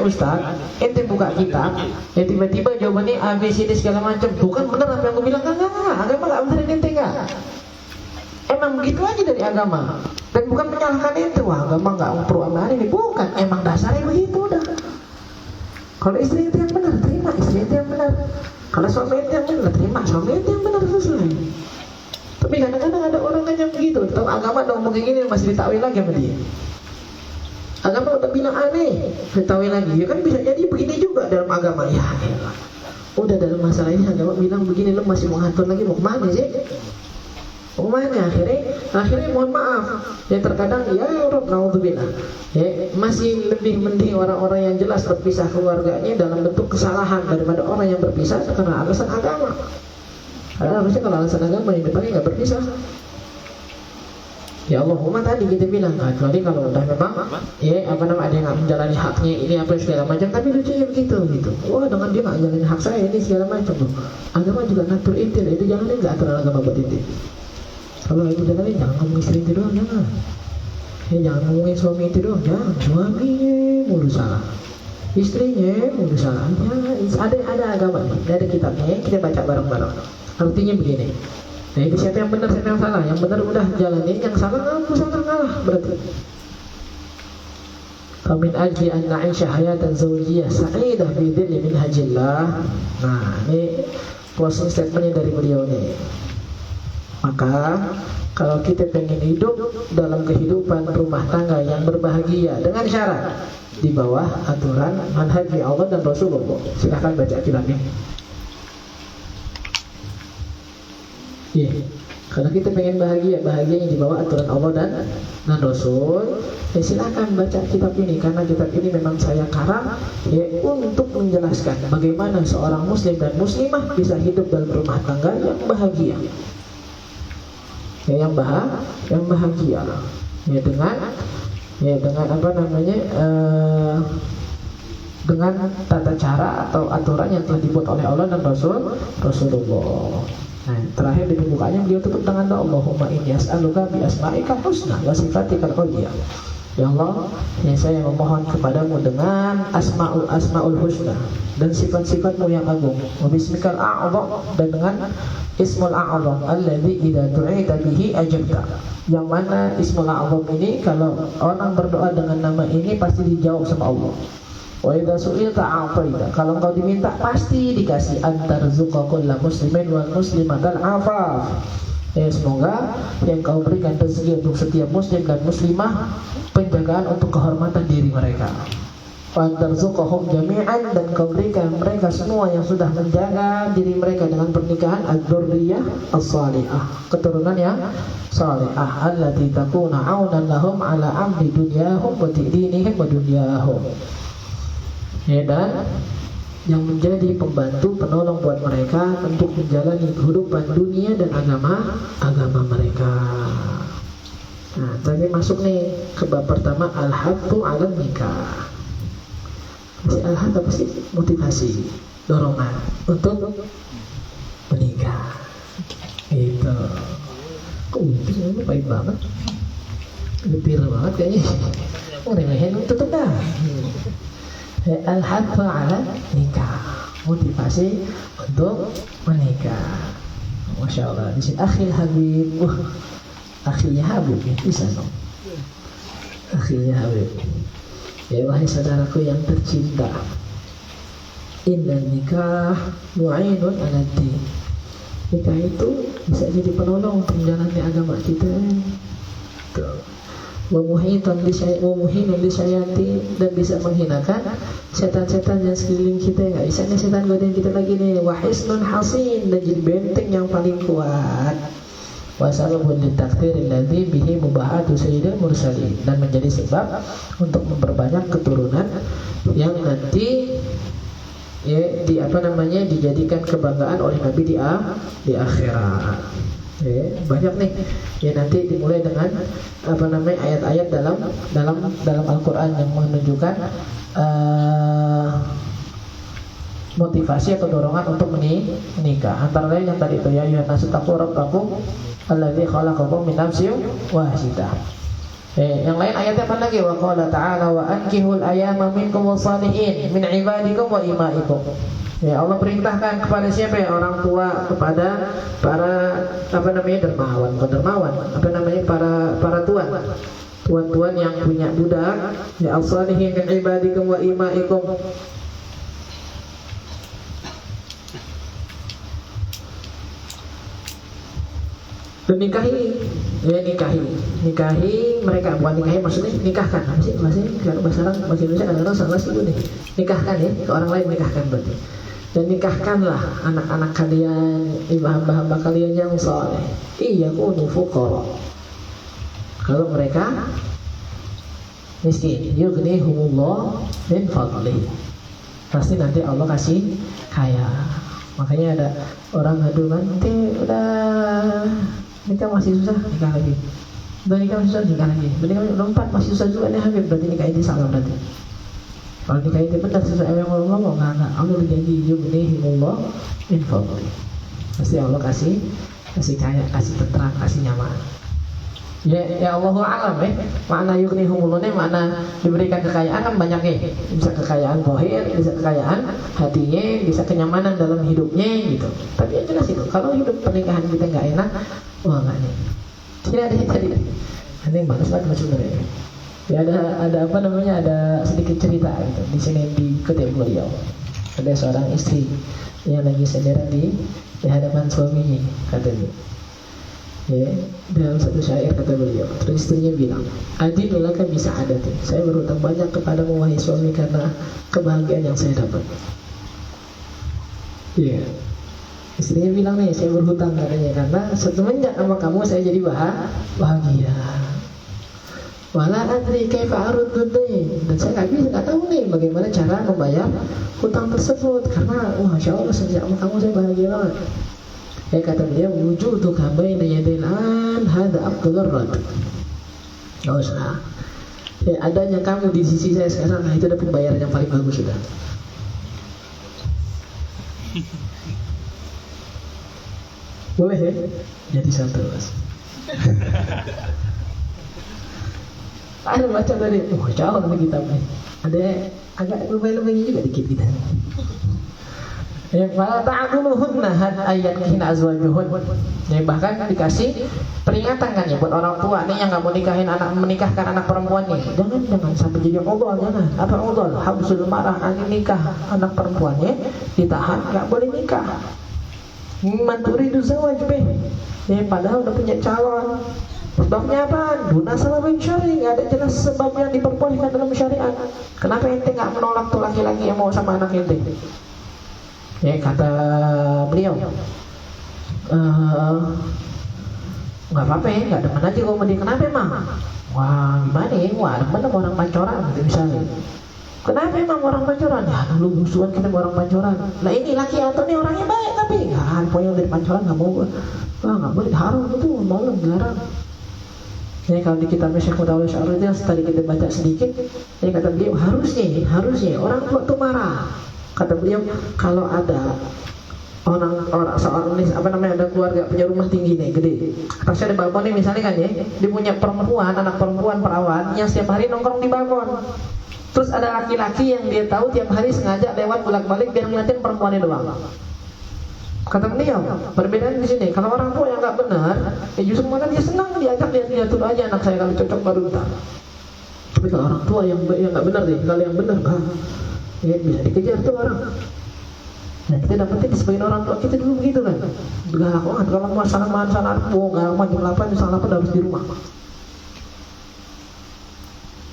Ustaz, ente buka kitab, ya tiba-tiba jawabannya A, B, C, D segala macam. Bukan benar apa yang gue bilang, enggak. Agama enggak benerin ente enggak. Emang begitu aja dari agama. Dan bukan menyalahkan ente, wah agama enggak perlu amalan ini. Bukan, emang dasarnya begitu udah. Kalau istri ente yang benar, terima istri ente yang benar. Kalau suami ente yang benar, terima suami ente yang benar, selesai. Tapi kadang-kadang ada orang yang begitu, tahu agama udah ngomong kayak gini masih ditakwil lagi sama dia. Agama udah bilang aneh, ditakwil lagi. Ya kan bisa jadi begini juga dalam agama. Ya elah. Udah dalam masalah ini agama bilang begini, lo masih mau ngatur lagi, mau kemana sih? Mau kemana? Akhirnya mohon maaf. Ya terkadang ya Rob, naudzubillah. Ya, masih lebih mending orang-orang yang jelas berpisah keluarganya dalam bentuk kesalahan daripada orang yang berpisah karena alasan agama. Karena harusnya kalau alasan agama yang dipakai nggak berpisah. Ya Allahumma tadi kita bilang, kecuali kalau udah memang ya ada yang nggak menjalani haknya ini apa segala macam, tapi lucunya begitu gitu. Wah dengan dia nggak menjalani hak saya ini segala macam loh. Agama juga ngatur intil, itu jalanin nggak aturan agama buat intil. Kalau itu jalanin jangan ngomong istri itu doang, jangan. Ya jangan ngomongin suami itu doang, jangan. Suaminya mulu salah, istrinya mulu salah. Ya, ada agama, ada kitabnya, kita baca bareng-bareng. Artinya begini. Nah itu siapa yang benar, siapa yang salah. Yang benar udah jalanin, yang salah ngalah berarti. Famin ajli an na'isha hayatan zawjiyah sa'idah bi dhilli minhajillah. Nah ini closing statementnya dari beliau nih. Maka kalau kita pengen hidup dalam kehidupan rumah tangga yang berbahagia dengan syarat di bawah aturan manhaj Allah dan Rasulullah. Silahkan baca kitabnya. Iya, kalau kita pengen bahagianya di bawah aturan Allah dan Rasul, ya silakan baca kitab ini, karena kitab ini memang saya karang ya untuk menjelaskan bagaimana seorang muslim dan muslimah bisa hidup dalam rumah tangga yang bahagia, ya yang bahagia, ya dengan apa namanya dengan tata cara atau aturan yang telah dibuat oleh Allah dan Rasulullah. Nah, terakhir di pembukanya beliau tutup dengan doa, Allahumma inni as'aluka bi asma'ikal husna wa sifatikal ulya. Ya Allah, ya saya memohon kepadamu dengan asmaul husna dan sifat-sifatmu yang agung, wa bismikal a'zam, dan dengan ismul a'zam alladzi idza du'ita bihi ajabta. Yang mana ismul a'zam ini kalau orang berdoa dengan nama ini pasti dijawab sama Allah. Wa idza su'ilta a'taita, kalau engkau diminta pasti dikasih. Antarzuqa kullu muslimin wal muslimatal afaf. Ya semoga yang kau berikan rezeki untuk setiap muslim dan muslimah penjagaan untuk kehormatan diri mereka. Antarzuqahum jami'an, dan kau berikan mereka semua yang sudah menjaga diri mereka dengan pernikahan ad-dzurriyyah as-salihah, keturunan yang salihah, allati takuna 'aunan lahum 'ala amri dunyahum wa dinihim wa dunyahum. Ya, dan yang menjadi pembantu penolong buat mereka untuk menjalani kehidupan dunia dan agama mereka. Nah, tadi masuk nih ke bab pertama, al-hattu 'ala nikah. Al-hadd apa sih? Motivasi, dorongan untuk menikah. Itu. Kok itu baik banget, getir banget kayaknya. Remehin tutup dah. Al-hattu 'ala nikah, motivasi untuk menikah. Masya Allah. Di sini akhil Habib, akhilnya Habib ya, bisa dong. Akhilnya Habib. Ya wahai saudaraku yang tercinta, inna nikah mu'inun 'ala din. Nikah itu bisa jadi penolong untuk menjalani agama kita. Tuh. Wa muhinun lisyayatin, dan bisa menghinakan setan-setan yang sekeliling kita. Nggak bisa nih setan godain kita lagi nih. Wa hisnun hasin, dan jadi benteng yang paling kuat. Wa sababun litakthiril ladzi bihi mubahatu sayyidil mursalin, dan menjadi sebab untuk memperbanyak keturunan yang nanti ya dijadikan kebanggaan oleh Nabi di akhirat. Ya, banyak nih ya, nanti dimulai dengan ayat-ayat dalam Al-Quran yang menunjukkan motivasi atau dorongan untuk menikah. Antara lain yang tadi itu, ya ayyuhan nasu taqu rabbakum alladzi khalaqakum min nafsin wahidah. Yang lain ayatnya apa lagi? Wa qala ta'ala wa ankihul ayama minkum wassalihin min ibadikum wa imaikum. Ya, Allah perintahkan kepada siapa ya? Orang tua, kepada para dermawan, bukan dermawan, para tuan yang punya budak, ya as-salihin min ibadikum wa imaikum. Dan nikahi mereka, bukan nikahi maksudnya nikahkan. Apa sih bahasa Indonesia kadang-kadang salah sih nih. Nikahkan ya, ke orang lain nikahkan berarti. Dan nikahkanlah anak-anak kalian, hamba-hamba kalian yang saleh. Iyakunu fuqara. Kalau mereka miskin, yughnihumullah min fadlih. Pasti nanti Allah kasih kaya. Makanya ada orang ngadu nanti udah nikah masih susah, nikah lagi. Udah nikah masih susah, nikah lagi. Udah 4 masih susah juga nih Habib, berarti nikah ini salah berarti. Kalau nikah ini benar sesuai yang Allah ngomong, enggak. Allah berjanji yughnihimullah min fadlih. Pasti Allah kasih kaya, kasih tenteram, kasih nyaman. Ya Allahu a'lam makna yughnihumullah ini makna diberikan kekayaan kan banyak bisa kekayaan zahir, bisa kekayaan hatinya, bisa kenyamanan dalam hidupnya gitu. Tapi yang jelas itu kalau hidup pernikahan kita nggak enak, wah nggak nih. Tidak ada tadi. Ini yang bagus banget sebenarnya. Ya ada sedikit cerita gitu di sini di kutip beliau. Ada seorang istri yang lagi sendirian di hadapan suaminya katanya. Ya, dalam satu syair kata beliau, terus istrinya bilang, adinulaka bisa adati, saya berhutang banyak kepadamu wahai suami karena kebahagiaan yang saya dapat. Ya, istrinya bilang nih, saya berhutang katanya karena semenjak sama kamu saya jadi bahagia. Wala adri kaifa arudud dain, dan saya nggak tahu nih bagaimana cara membayar hutang tersebut karena masya Allah sejak sama kamu saya bahagia banget. Kata beliau, wujuduka baina yadil an hada afdalur rad. Enggak usah. Ya, adanya kamu di sisi saya sekarang, itu ada pembayaran yang paling bagus sudah. Boleh ya? Jadi satu mas. Ada baca tadi, jauh dari kitabnya. Ada agak lebih-lebihnya juga dikit kita. Wala ta'duluhunna ayat hina azwajuhun. Ya, bahkan dikasih peringatan kan ya buat orang tua nih yang nggak mau menikahkan anak perempuannya. Jangan sampai jadi udhal, jangan. Apa udhal? Habsul marah nikah anak perempuannya ditahan, nggak boleh nikah. Man turidu zawaj bih. Ya, padahal udah punya calon. Sebabnya apa? Duna sababin syar'i, nggak ada jelas sebab yang diperbolehkan dalam syariat. Kenapa ente nggak menolak tuh laki-laki yang mau sama anak ente? Ya, kata beliau, nggak apa-apa ya, nggak demen aja kalau dia. Kenapa emang? Wah gimana ya, wah demen sama orang pancoran gitu misalnya. Kenapa emang orang pancoran? Ya lu musuhan kita sama orang pancoran. Lah ini laki atau nih orangnya baik tapi nggak, pokoknya dari pancoran nggak mau. Wah nggak boleh, haram itu, mau dilarang. Ya, kalau di kitab Syekh Mudawwir Syar'i itu tadi kita baca sedikit, ya kata beliau harusnya orang tua tuh marah. Kata beliau, kalau ada seorang ada keluarga punya rumah tinggi nih, gede. Pasti ada balkon nih misalnya kan ya, dia punya anak perempuan perawan yang setiap hari nongkrong di balkon. Terus ada laki-laki yang dia tahu tiap hari sengaja lewat bolak-balik biar ngeliatin perempuannya doang. Kata beliau, perbedaan di sini. Kalau orang tua yang nggak benar, ya justru malah dia senang diajak dia tuh aja anak saya kalau cocok baru ntar. Tapi kalau orang tua yang nggak benar deh, kalau yang benar ya bisa dikejar tuh orang. Nah kita dapetin sebagian orang tua kita dulu begitu kan. Galak banget kalau masalah galak jam 8 harus di rumah.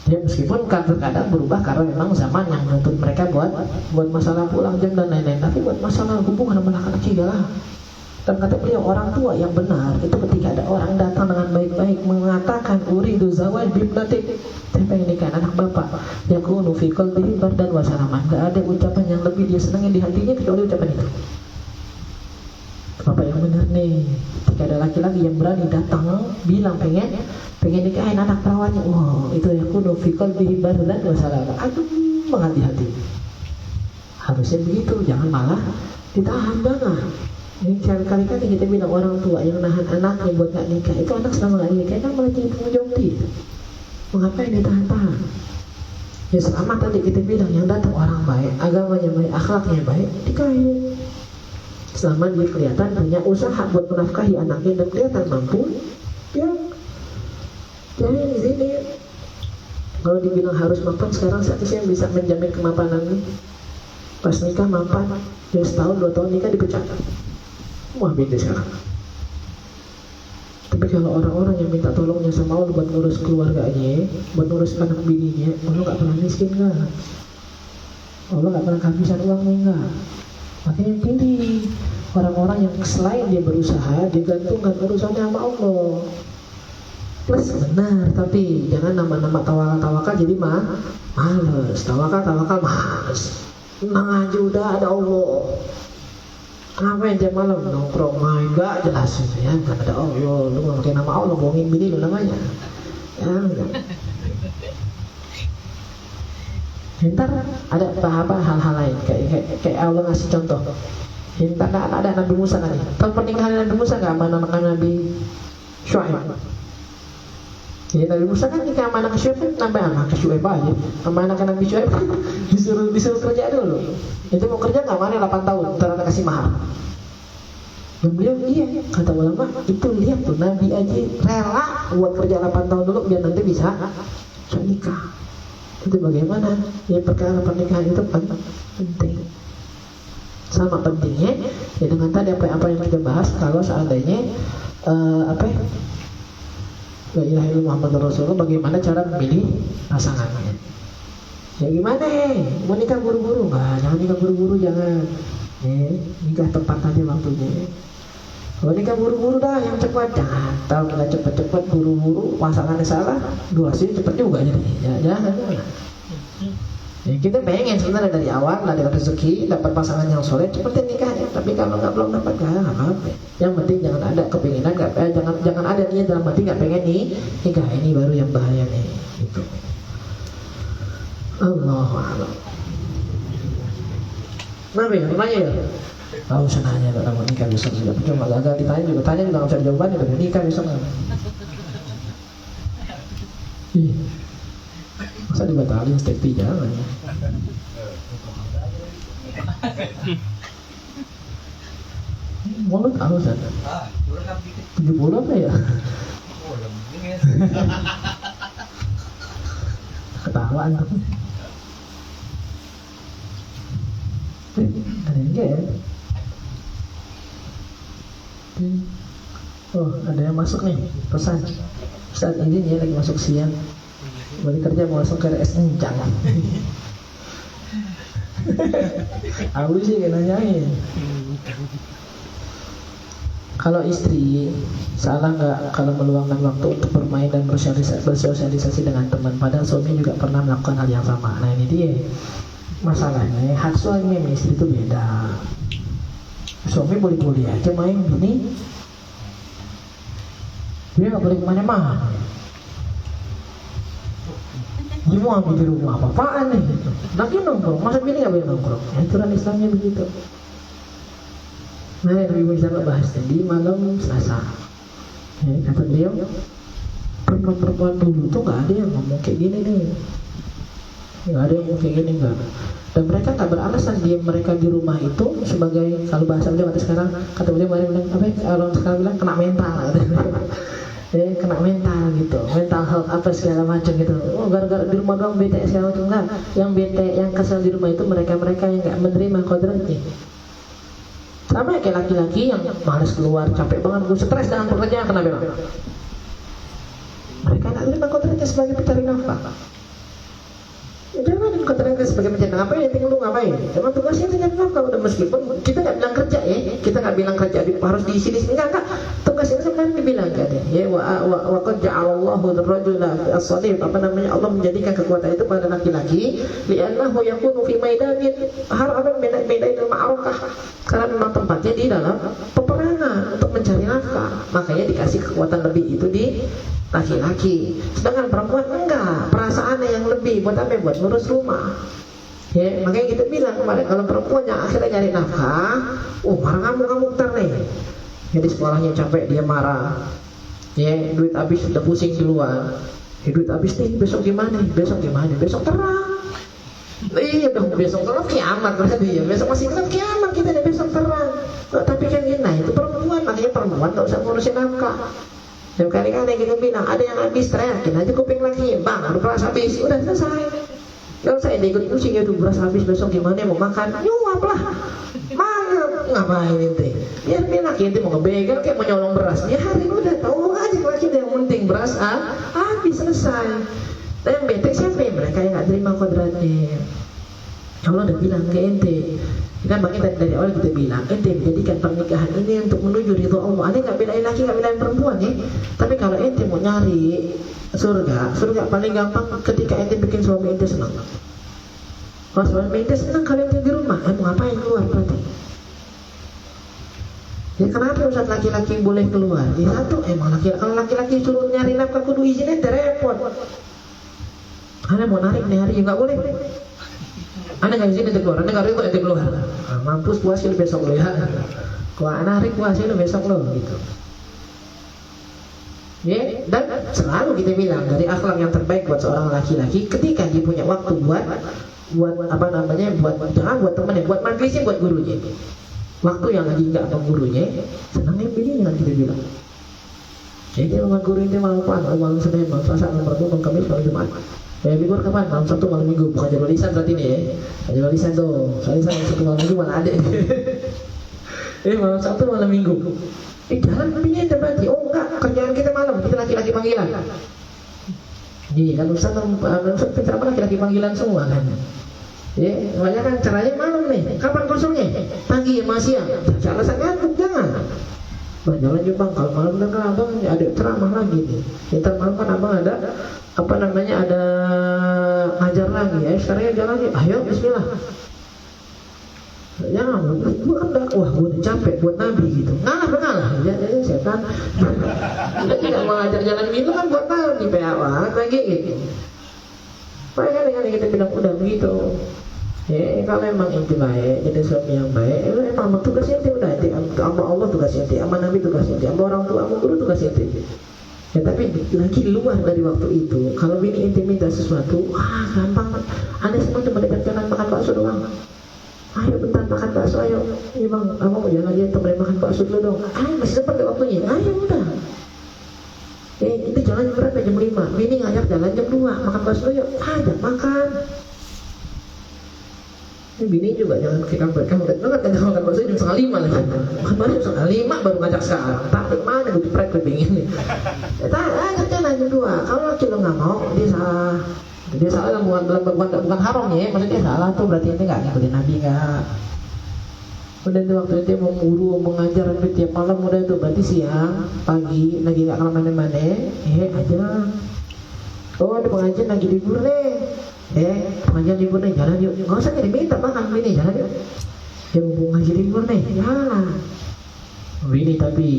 Ya meskipun kadang berubah karena memang zaman yang menuntut mereka buat masalah pulang jam dan lain-lain. Tapi buat masalah hubungan sama laki-laki galak. Dan kata beliau, orang tua yang benar itu ketika ada orang datang dengan baik-baik mengatakan uridu zawaj bibnatik, saya pengen nikah anak bapak, yakunu fi qalbihi bardan wa salaman. Gak ada ucapan yang lebih dia senangin di hatinya kecuali ucapan itu. Bapak yang benar nih, ketika ada laki-laki yang berani datang bilang pengen nikahin anak perawannya, wow itu yakunu fi qalbihi bardan wa salaman. Aduh banget di hati. Harusnya begitu, jangan malah ditahan banget. Ini kali-kali kita bilang orang tua yang nahan anaknya buat gak nikah, itu anak selama gak nikah kan malah jadi tanggung jawab dia. Mengapa yang ditahan-tahan? Ya selama tadi kita bilang yang datang orang baik, agamanya baik, akhlaknya baik, dikain. Selama dia kelihatan punya usaha buat menafkahi anaknya dan kelihatan mampu, ya jadi di sini. Kalau dibilang harus mapan, sekarang siapa sih yang bisa menjamin kemapanannya? Pas nikah mapan, ya setahun 2 tahun nikah dipecat. Wah beda sekarang. Tapi kalau orang-orang yang minta tolongnya sama Allah buat ngurus keluarganya, buat ngurus anak bininya, Allah gak pernah miskin gak? Allah gak pernah kehabisan uangnya gak? Makanya pilih orang-orang yang selain dia berusaha, dia gantungkan urusannya sama Allah. Plus benar, tapi jangan nama-nama tawakal jadi males. Tawakal mas. Tenang aja udah ada Allah. Kenapa yang tiap malam nongkrong main gak jelas ya, kan ada Allah. Lu nggak pakai nama Allah, bohongin bini lu namanya. Ya enggak. Ntar ada apa hal-hal lain kayak Allah ngasih contoh. Ntar ada Nabi Musa kan? Tahu pernikahan Nabi Musa nggak sama anak Nabi Syuaib? Jadi Nabi Musa kan nikah sama anak Syuaib, nambah anak Syuaib aja. Sama anak Nabi Syuaib disuruh kerja dulu. Itu mau kerja nggak mana 8 tahun, ntar ada kasih mahar. Dan beliau iya, kata ulama itu lihat tuh Nabi aja rela buat kerja 8 tahun dulu biar nanti bisa nikah. Itu bagaimana? Ya perkara pernikahan itu penting. Sama pentingnya ya dengan tadi apa yang kita bahas, kalau seandainya La ilaha illallah Muhammadur Rasulullah, bagaimana cara memilih pasangannya? Ya gimana? Mau nikah buru-buru? Nggak, jangan nikah buru-buru, jangan. Nikah tepat aja waktunya. Kalau nikah buru-buru dah, yang cepat jangan. Tahu nggak cepat-cepat buru-buru, pasangannya salah, durasi cepat juga jadi. Ya jangan. Ya, kita pengen sebenarnya dari awal ada rezeki, dapat pasangan yang soleh, cepetin nikahnya. Tapi kalau belum dapat nggak apa-apa. Yang penting jangan ada kepinginan, jangan ada niat dalam hati nggak pengen nih nikah, ini baru yang bahaya nih. Gitu. Allahu a'lam. Nabi, nanya ya. Tahu senanya kalau mau nikah besok sudah. Cuma gagal ditanya juga nggak usah jawabannya. Udah nikah besok nggak? Masa dibatalin step jangan. Mau tahu kan? 70 apa ya? Ketawaan tapi. Ada enggak ya? Oh, ada yang masuk nih pesan. Saat ini dia lagi masuk siang. Balik kerja mau langsung ke RS Encang. Aku sih kayak nanyain. Kalau istri salah nggak kalau meluangkan waktu untuk bermain dan bersosialisasi dengan teman, padahal suami juga pernah melakukan hal yang sama. Nah ini dia masalahnya, hak suami dan istri itu beda. Suami boleh-boleh aja main gini, dia nggak boleh kemana-mana. Dia mau ambil di rumah apa-apaan nih gitu. Lagi nongkrong, masa bini nggak boleh nongkrong? Aturan Islamnya begitu. Nah, Nabi Musa bahas tadi malam Selasa. Kata beliau, perempuan dulu tuh nggak ada yang ngomong kayak gini deh. Nggak ada yang ngomong kayak gini nggak. Dan mereka tak beralasan mereka di rumah itu sebagai, kalau bahasa beliau kata beliau bilang apa? Kalau sekarang bilang kena mental. Kena mental gitu, mental health apa segala macam gitu. Oh gara-gara di rumah doang bete segala macam. Enggak, yang bete, yang kesel di rumah itu mereka yang nggak menerima kodratnya. Sama kayak laki-laki yang malas keluar, capek banget, gue stres dengan pekerjaan, kenapa bilang? Mereka nggak menerima kodratnya sebagai pencari nafkah. Jangan dikatakan sebagai pencari nafkah, ya tinggal lu ngapain? Emang tugasnya pencari nafkah, udah meskipun kita nggak bilang kerja ya, kita nggak bilang kerja harus di sini, enggak. Tugasnya sebenarnya dibilang kan ya, wa qad ja'alallahu ar-rajula as-salih, Allah menjadikan kekuatan itu pada laki-laki, li'annahu yakunu fi maidanin har'an maidanil ma'arakah, karena memang tempatnya di dalam peperangan untuk mencari nafkah, makanya dikasih kekuatan lebih itu di laki-laki. Sedangkan perempuan enggak, perasaannya yang lebih buat apa? Buat ngurus rumah. Ya, makanya kita bilang kemarin kalau perempuan yang akhirnya nyari nafkah, marah kamu ntar nih. Jadi sekolahnya capek dia marah. Ya, duit habis sudah pusing duluan. Duit habis nih, besok gimana? Besok terang. Iya dong, besok gelap kiamat berarti ya. Besok masih gelap kiamat kita nih, besok terang. Tapi kan gini, itu perempuan, makanya perempuan gak usah ngurusin nafkah. Dan kali-kali kita bilang, ada yang habis, teriakin aja kuping lagi, bang, udah beras habis, udah selesai. Gak usah ikut pusing, aduh beras habis, besok gimana mau makan, nyuap lah. Mana ngapain ente? Biar laki ente mau ngebegal kayak mau nyolong beras. Ya hari udah tahu aja laki yang penting beras habis selesai. Dan yang bete siapa ya? Mereka yang gak terima kodratnya. Allah udah bilang ke ente. Kan makanya dari awal kita bilang, ente menjadikan pernikahan ini untuk menuju ridho Allah. Ente gak bedain laki, gak bedain perempuan ya. Tapi kalau ente mau nyari surga paling gampang ketika ente bikin suami ente senang. Kalau suami ente senang, kalau ente di rumah, mau ngapain keluar berarti? Ya kenapa Ustaz laki-laki boleh keluar? Ya satu, emang kalau laki-laki suruh nyari nafkah kudu izin ente repot. Anda mau narik nih hari, ya gak boleh. Anda gak izin ente keluar, Anda gak rindu ente keluar. Mampus puasa lu besok lo ya. Kalau Anda narik puasa lu besok lo gitu. Ya, dan selalu kita bilang dari akhlak yang terbaik buat seorang laki-laki ketika dia punya waktu buat apa namanya, jangan buat temannya, buat majlisnya, buat gurunya. Waktu yang lagi nggak sama gurunya, senangnya bininya kan kita bilang. Jadi sama guru ini malam apa? Malam Senin, malam Selasa, malam Rabu, malam Kamis, malam Jumat. Ya libur kapan? Malam Sabtu, malam Minggu. Bukan jadwal lisan berarti nih ya. Bukan jadwal lisan tuh. Soalnya malam Sabtu, malam Minggu mana ada. Malam Sabtu, malam Minggu. Jalan bininya itu berarti. Oh enggak, kerjaan kita malam, kita laki-laki panggilan. Iya kan Ustaz penceramah laki-laki panggilan semua kan. Ya, makanya kan caranya malam nih. Kapan kosongnya? Pagi ya masih ya. Alasan ngantuk jangan. Jalan Jepang kalau malam kan abang ada ceramah lagi nih. Ntar malam kan abang ada apa namanya, ada ngajar lagi ya. Sekarang ya jalan yuk. Ayo bismillah. Jangan, gue kan dakwah, gue udah capek buat Nabi gitu. Ngalah, ya setan. Udah tidak mau ngajar jalan itu kan buat Nabi, PAWA lagi gitu. Makanya dengan kita bilang udah begitu. Ya kalau emang inti baik, jadi suami yang baik, emang tugasnya inti udah inti. Sama Allah tugasnya inti, sama Nabi tugasnya inti, sama orang tua, sama guru tugasnya inti. Ya tapi lagi luar dari waktu itu, kalau bini inti minta sesuatu, gampang. Anda semua cuma dekat jalan makan bakso doang. Ayo bentar makan bakso, ayo. Iya bang, abang jangan aja temenin makan bakso dulu dong. Masih sempat waktunya, ayo udah. Itu jalan jam berapa? Jam 5. Bini ngajak jalan jam 2, makan bakso yuk. Ajak makan. Bini juga jangan kamu udah makan bakso jam 4:30 lah. Makan bakso jam 5 baru ngajak sekarang. Tapi mana gue diprek gue bingin nih. Ajak jalan jam 2. Kalau laki lo nggak mau, dia salah. Dia salah bukan haram ya, maksudnya salah tuh berarti ente nggak ngikutin Nabi nggak. Udah tuh waktu itu mau guru mengajar tiap malam udah tuh berarti siang, pagi lagi nggak kemana-mana, aja. Oh ada pengajian lagi libur nih, pengajian libur nih jalan yuk, nggak usah diminta makan ini jalan yuk. Yang mau ngaji libur nih, jalan. Ini tapi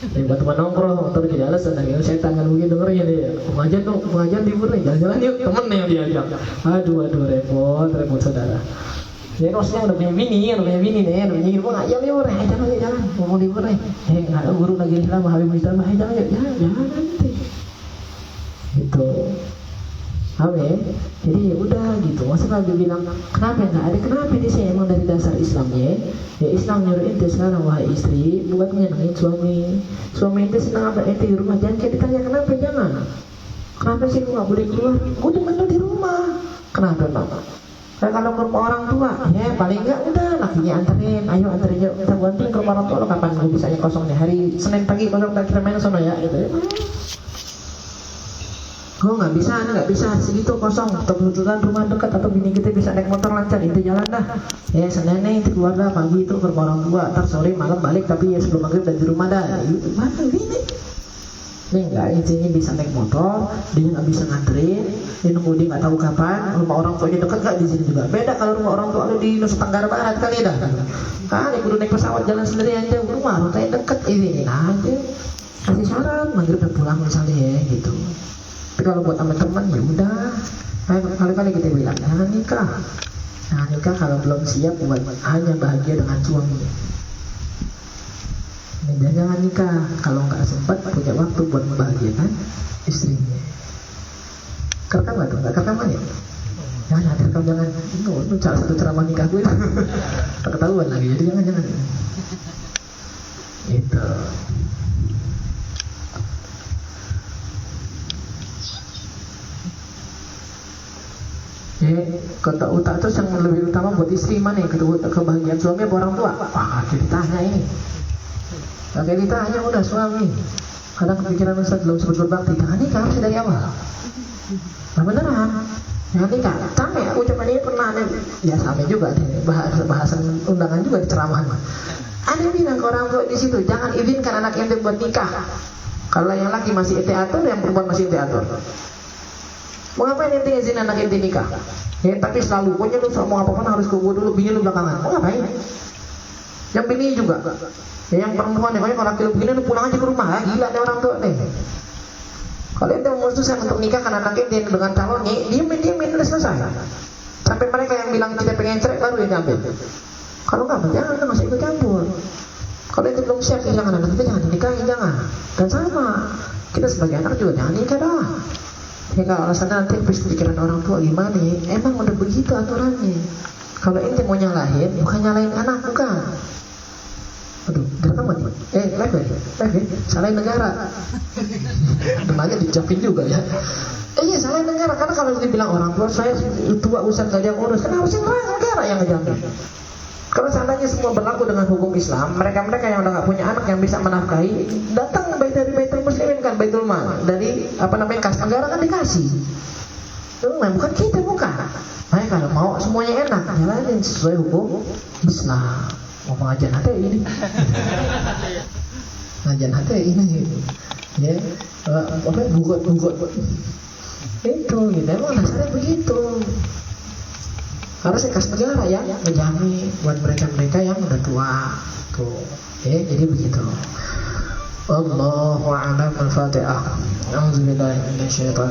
buat teman nongkrong, terus jadi alasan lagi setan kan mungkin dengernya dia. Pengajian libur nih, jalan-jalan yuk, temen nih yang diajak. Aduh repot saudara. Ya maksudnya udah punya bini nih, udah punya ibu ngajar libur nih, jalan, mau libur nih. Nggak ada guru lagi Islam, Habib Islam, jalan nanti. Gitu. Jadi ya udah gitu. Masa Nabi bilang kenapa nggak ada? Kenapa ini sih emang dari dasar Islamnya? Ya Islam nyuruh ente sekarang wahai istri buat nyenangin suami. Suami ente senang apa ente di rumah, jangan kayak ditanya kenapa, jangan. Kenapa sih lu nggak boleh keluar? Gue cuma di rumah. Kenapa mama? Kalau ke rumah orang tua, ya paling enggak udah lakinya anterin, ayo anterin yuk kita ganti ke rumah orang tua lo kapan gue bisanya kosong nih hari Senin pagi kosong kita main sono ya gitu. Oh nggak bisa segitu kosong. Kebetulan rumah dekat atau bini kita bisa naik motor lancar, itu jalan dah. Ya Senin nih itu keluar dah pagi itu ke rumah orang tua, ntar sore malam balik tapi ya sebelum maghrib udah di rumah dah. Itu mana bini? Nih nggak intinya bisa naik motor, dia nggak bisa nganterin, dia nunggu dia nggak tahu kapan. Rumah orang tuanya dekat nggak di sini juga. Beda kalau rumah orang tua lu di Nusa Tenggara Barat kali dah. Kan kudu naik pesawat jalan sendiri aja. Rumah orang tuanya dekat ini aja. Kasih syarat maghrib udah pulang misalnya ya gitu. Tapi kalau buat teman-teman ya udah. Kali-kali kita bilang jangan nikah. Jangan nikah kalau belum siap buat hanya bahagia dengan suami. Dan jangan nikah kalau nggak sempat punya waktu buat membahagiakan istrinya. Kerekam nggak tuh? Nggak kerekaman ya? Jangan direkam, jangan. Itu salah satu ceramah nikah gue. Ketahuan lagi, jadi jangan. Itu. Kata utak itu yang lebih utama buat istri mana? Kata utak kebahagiaan suami atau orang tua? Wah, ditanya ini. Oke, ditanya udah suami. Kadang kepikiran Ustaz belum sempat berbakti. Jangan nikah harus dari awal. Nah beneran. Jangan nikah. Capek ucapan ini pernah ada. Ya sama juga deh. Bahasan undangan juga di ceramahan. Ada yang bilang ke orang tua di situ, jangan izinkan anak ente buat nikah. Kalau yang laki masih ente atur, yang perempuan masih ente atur. Mau ngapain ente izin anak ente nikah? Ya tapi selalu, pokoknya lu mau apa-apa harus ke gua dulu, bini lu belakangan. Mau ngapain? Yang bini juga. Ya, yang perempuan, pokoknya kalau laki lu begini lu pulang aja ke rumah. Gila ada orang tua deh. Kalau ente memutuskan untuk nikahkan anak ente dengan calonnya, diemin udah selesai. Sampai mereka yang bilang kita pengen cerai baru yang ambil. Kalau enggak, jangan masih ikut campur. Kalau ente belum siap kehilangan anak ente, jangan dinikahin, jangan. Dan sama, kita sebagai anak juga jangan nikah dah. Ya kalau alasannya nanti pikiran orang tua gimana? Emang udah begitu aturannya. Kalau ente mau nyalahin, bukan nyalahin anak, bukan. Aduh, direkam mati. Live ya? Salahin negara. Demanya dijapin juga ya. Iya, salahin negara. Karena kalau dibilang orang tua saya tua usah gak ada ngurus, kenapa sih negara yang ngejamin? Kalau seandainya semua berlaku dengan hukum Islam, mereka-mereka yang udah gak punya anak yang bisa menafkahi, datang dari Baitul Muslimin kan, Baitul Mal, dari kas negara kan dikasih. Bukan kita, bukan. Makanya kalau mau semuanya enak, jalanin sesuai hukum Islam. Mau pengajian hati ini, pengajian hati ini, ya, bugot itu, gitu. Emang dasarnya begitu. Harusnya kas negara ya, menjamin buat mereka yang udah tua, tuh, ya, jadi begitu. Allahu a'lam. Al-Fatihah. A'udzubillahi minasyaitonir